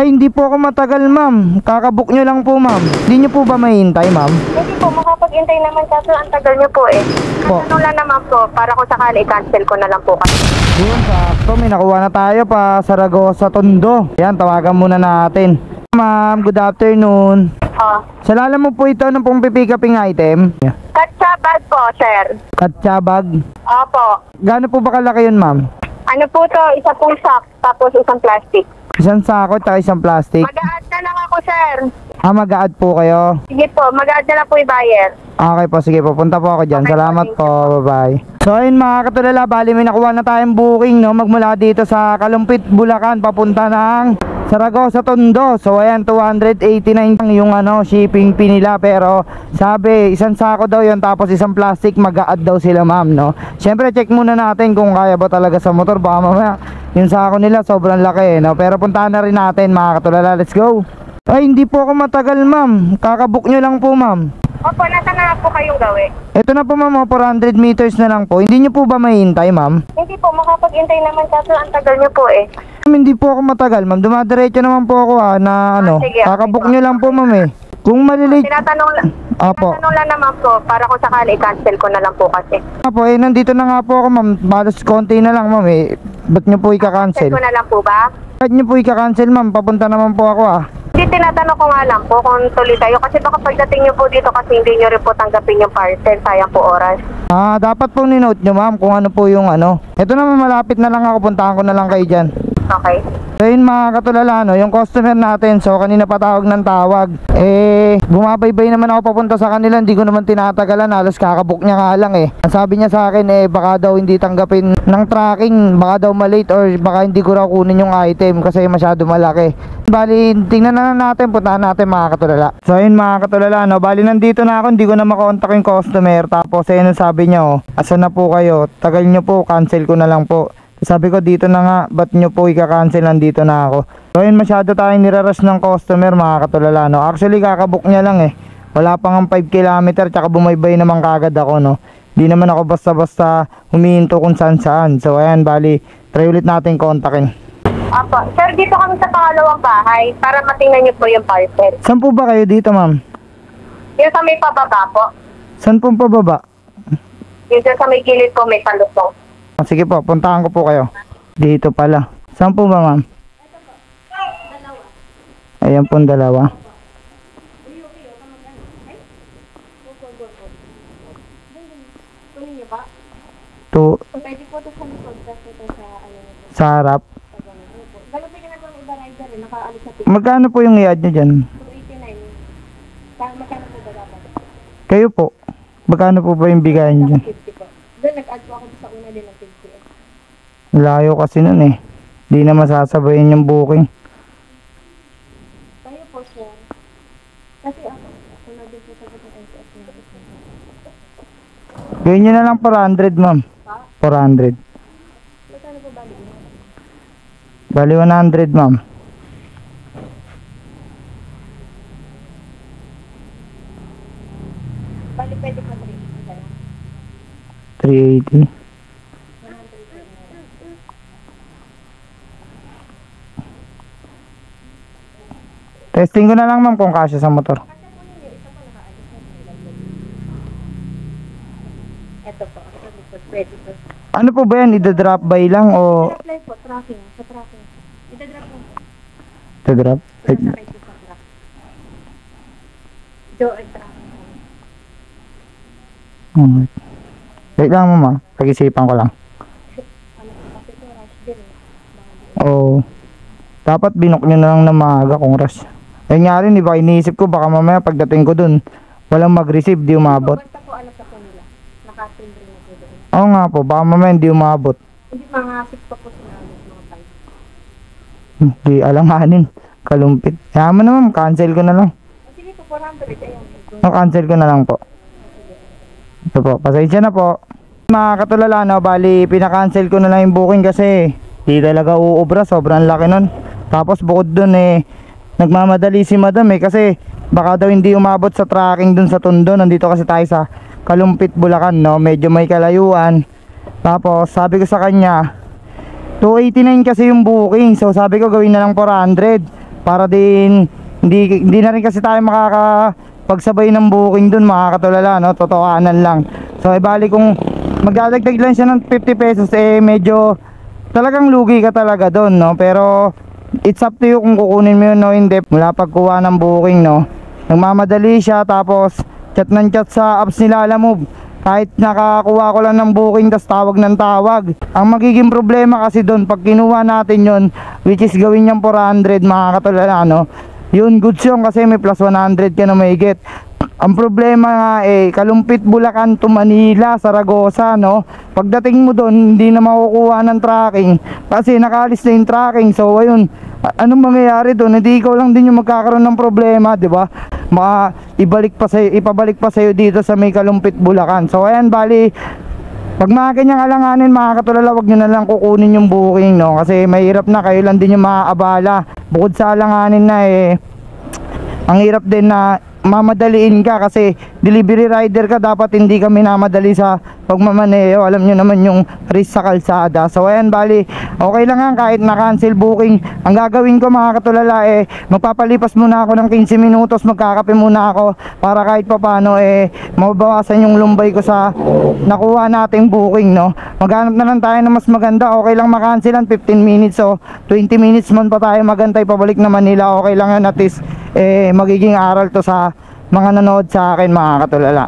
Ay, hindi po ako matagal, ma'am. Kakabook nyo lang po, ma'am. Hindi nyo po ba mahihintay, ma'am? Hindi po, makapag-intay naman kaso ang tagal niyo po eh. Po. Ano lang naman po, para kung sakali i-cancel ko na lang po kasi. Yun, sakto. May nakuha na tayo pa Saragosa, Tondo. Yan, tawagan muna natin. Ma'am, good afternoon. Sa lala mo po ito, ano pong pipick uping item? Katsabag po, sir. Katsabag. Opo. Gaano po ba kalaki yun, ma'am? Ano po to, isa pong sack, tapos isang plastic. Isang sako at isang plastic. Mag-a-add na lang ako, sir. Mag-a-add po kayo. Sige po, mag-a-add na lang po yung buyer. Okay po, sige po. Punta po ako dyan. Okay po, Salamat thank po. Bye-bye. So ayun mga katulala, bali may nakuha na tayong booking, no? Magmula dito sa Kalumpit, Bulacan, papunta ng Saragosa, Tondo. So ayan, 289 yung shipping fee nila. Pero sabi, isang sako daw yun, tapos isang plastic, mag-a-add daw sila, ma'am, no? Siyempre, check muna natin kung kaya ba talaga sa motor. Baka mamaya, yung sako nila sobrang laki, no? Pero puntahan na rin natin mga katulala. Let's go. Ay, hindi po ako matagal, ma'am. Kakabook nyo lang po, ma'am. Opo, nasa na po kayong gawin? Ito na po, ma'am, 400 meters na lang po. Hindi nyo po ba mahihintay, ma'am? Hindi po, makapag-intay naman kaso ang tagal niyo po eh. Ma'am, hindi po ako matagal, ma'am. Dumadiretso naman po ako, na sige, kakabook okay nyo po. lang po, ma'am, eh. Kung malilate, Apo. Tinatanong lang naman po, para kung sakali i-cancel ko na lang po kasi. Apo, nandito na nga po ako, ma'am. Balos konti na lang, ma'am, eh. Ba't nyo po ika-cancel? Cancel ko na lang po ba? Ba't nyo po ika-cancel, ma'am? Papunta naman po ako, Hindi, tinatanong ko nga lang po kung tuloy kayo. Kasi baka pagdating nyo po dito kasi hindi nyo rin po tanggapin yung parcel. Sayang po oras. Dapat po ninote nyo, ma'am, kung ano po yung Ito naman, malapit na lang ako. Puntahan ko na lang kayo dyan. Okay. So yun mga katulala, yung customer natin, so kanina patawag ng tawag, bumabaybay naman ako papunta sa kanila, hindi ko naman tinatagalan, halos kakabook niya nga lang Ang sabi niya sa akin, baka daw hindi tanggapin ng tracking, baka daw malate or baka hindi ko raw kunin yung item kasi masyado malaki. Bali, tingnan na natin, puntahan natin mga katulala. So yun mga katulala, bali nandito na ako, hindi ko na makontak yung customer, tapos ayun sabi niya, asan na po kayo, tagal nyo po, cancel ko na lang po. Sabi ko dito na nga, ba't nyo po ika-cancel, nandito na ako. So yun, masyado tayong nirarush ng customer mga katulala, Actually kakabook niya lang wala pang 5 km, tsaka bumaybay naman kagad ako, Di naman ako basta-basta humihinto kung saan. So ayan, bali, try ulit natin kontakin. Apo, sir, dito kami sa pangalawang bahay para matingnan nyo po yung parcel. Saan po ba kayo dito, ma'am? Yung sa may pababa po. Saan po pababa? Yung sa may gilid po may palusong. Sige po, puntahan ko po kayo. Dito pala. Saan po ba, ma'am? Ayan po, dalawa. To, Pwede po ito sa likod kasi ito sa harap. Ganun pa ginagawa ng iba rider nakaalis sa Magkano po yung i-add nyo dyan? 289. Magkano po ba dapat? Kayo po. Magkano po ba yung bigayan dyan? 50 po. Doon nag-add po ako sa una din ng 50. Layo kasi nun Di na masasabayin yung booking. Kayo po, sir. Kasi ako na din po sa NCS na. Gawin nyo na lang 400, ma'am. 400. Magkano po bali? Bali 100, ma'am. Bali pwede po 380. Testing ko na lang, ma'am, kung kasya sa motor. Ito po. Pwede po. Ano po ba yan? Ida-drop by lang o Apply po, tracking. Sa tracking. Ida-drop po. ida-drop? Sakay po sa tracking. Joy tracking. Alright. Wait lang, ma'am, pag-isipan ko lang. Ano po kasi ito, rush din. Oo. Dapat binok nyo na lang na maaga kung rush. Ayun nga rin, iba iniisip ko baka mamaya pagdating ko dun walang mag-receive, di umabot. Basta po alam sa po nila. Naka-send rin na po doon. Oo nga po, baka mamaya hindi umabot. Hindi mga 6 pa po sinabi, mga 5. Di alanganin, kalumpit. Kaya mo naman, cancel ko na lang. Sige po, 400. Ayan. Cancel ko na lang po. Ito po, pasensya na po. Mga katulala, bali pinakancel ko na lang yung booking kasi di talaga uubra, sobrang laki nun. Tapos bukod dun nagmamadali si madam kasi baka daw hindi umabot sa tracking dun sa Tondo. Nandito kasi tayo sa Kalumpit, Bulacan, medyo may kalayuan. Tapos sabi ko sa kanya 289 kasi yung booking, so sabi ko gawin na lang 400. para din hindi na rin kasi tayo makakapagsabay ng booking dun mga katulala, no? Totohanan lang. So bali kung magdadagdag lang siya ng 50 pesos medyo talagang lugi ka talaga doon, no? Pero it's up to you kung kukunin mo yun, no? Hindi, mula pagkuha ng booking, no? Nagmamadali siya, tapos chat ng chat sa apps nila, alam mo, kahit nakakuha ko lang ng booking tas tawag ng tawag. Ang magiging problema kasi doon pag kinuha natin yun, which is gawin niyang 400 mga katulala, no? Yun, goods yun kasi may plus 100 ka na mahigit. Ang problema nga Kalumpit, Bulacan to Manila, Saragosa, no? Pagdating mo doon, hindi na makukuha ng tracking kasi nakaalis na yung tracking. So ayun, anong mangyayari doon? Hindi ikaw lang din yung magkakaroon ng problema, di ba? Ipabalik pa sa'yo dito sa may Kalumpit, Bulacan. So ayan, bali, pag mga ganyang alanganin mga katulala, wag nyo na lang kukunin yung booking, no? Kasi mahirap na, kayo lang din yung maaabala. Bukod sa alanganin na ang hirap din na mamadaliin ka kasi delivery rider ka, dapat hindi ka minamadali sa pagmamaneho. Alam nyo naman yung risk sa kalsada. So ayan, bali, okay lang nga kahit na-cancel booking. Ang gagawin ko mga katulala magpapalipas muna ako ng 15 minutos, magkakape muna ako para kahit papano mabawasan yung lumbay ko sa nakuha nating booking, no? Maghanap na lang tayo na mas maganda. Okay lang makancelan 15 minutes o 20 minutes man pa tayo magantay pabalik na Manila. Okay lang yan, at least magiging aral to sa mga nanood sa akin mga katulala.